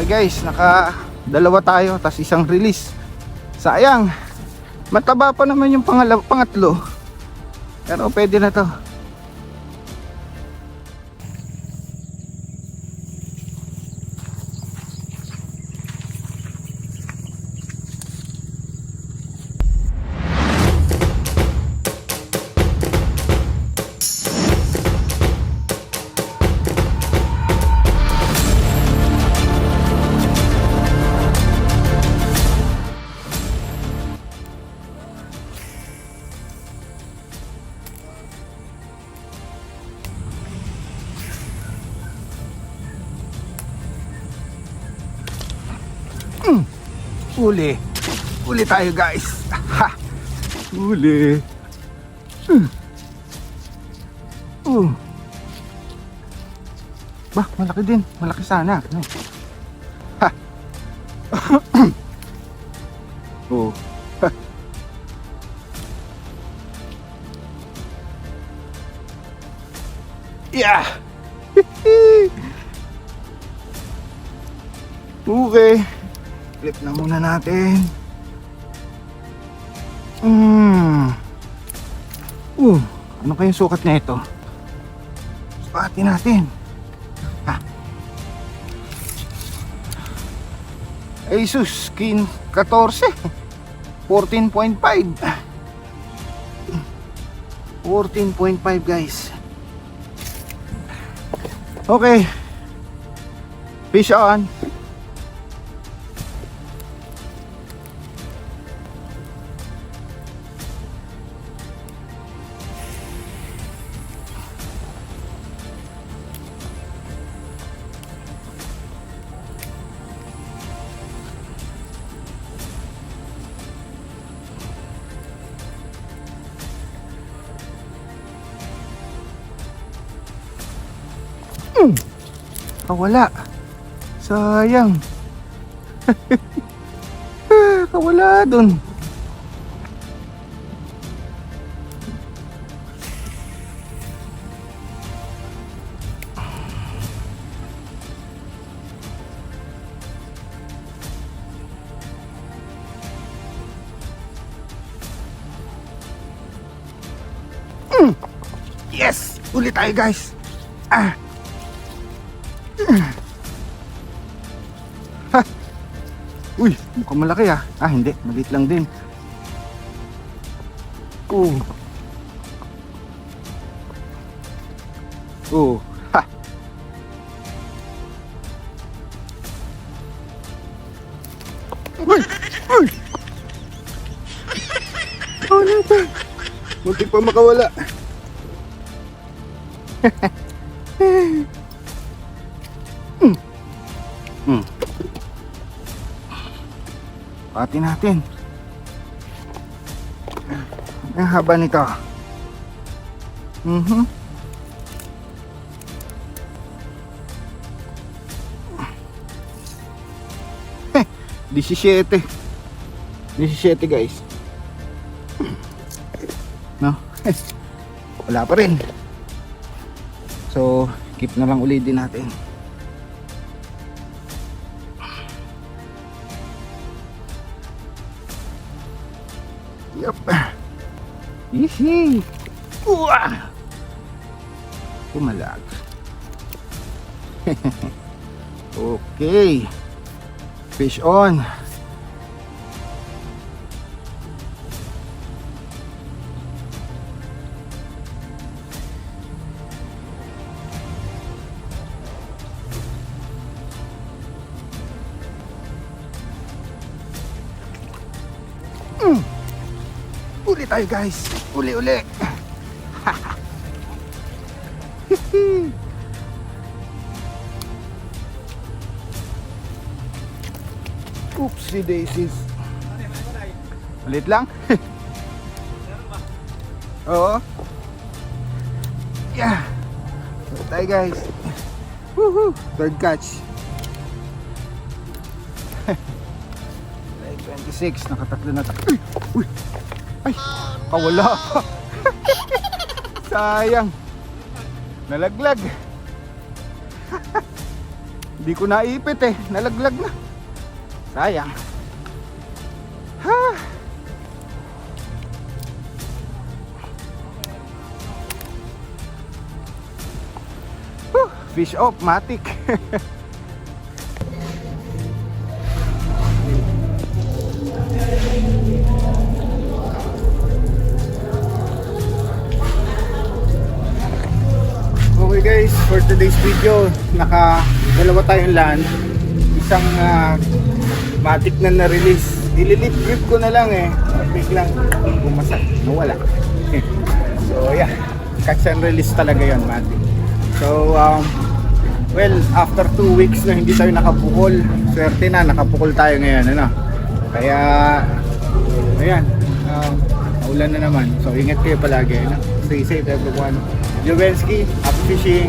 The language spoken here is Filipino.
Okay guys, naka dalawa tayo, tas isang release. Sayang, mataba pa naman yung pangatlo, pero pwede na to. Uli. Uli tayo guys. Ha. Uli. Bah, malaki din. Malaki sana. Ha. Oh. Ha. Yeah. Okay. Flip na muna natin. Ano kayong sukat na ito? Sukatin natin. Ha. Asus Skin 14 14.5 14.5 guys. Okay, fish on. Kawala. Sayang. Kawala dun. Yes! Ulit tayo guys. Ha. Uy, mukhang malaki ah. Hindi, maliit lang din. Ha. Uy! Uy! Oh, nito. Muntik pa makawala. Pati natin. Ang haba nito. 17 guys. No? Wala pa rin. So, keep na lang ulit din natin. Yup. Hihi. Pumalag. Okay. Fish on. Uli tayo guys. Uli. Oopsie daisies. Ulit lang. Oo. Yeah. Uli tayo guys. Woohoo. Third catch. 26. Nakatatlo na tayo. Uy. Ay, kawala pa. Sayang. Nalaglag. Hindi ko naipit eh, nalaglag na. Sayang. Ha. Fish off, matik. Okay guys, for today's video, dalawa tayong land. Isang matik na na-release. Ililip grip ko na lang eh. Biglang bumasak, nawala. So yeah, catch and release talaga yon, matik. So well, after 2 weeks na hindi tayo nakapukol, swerte na, nakapukol tayo ngayon, ano. Kaya ayan, naulan na naman. So ingat kayo palagi, ano? Stay safe everyone. Jowensky, happy fishing.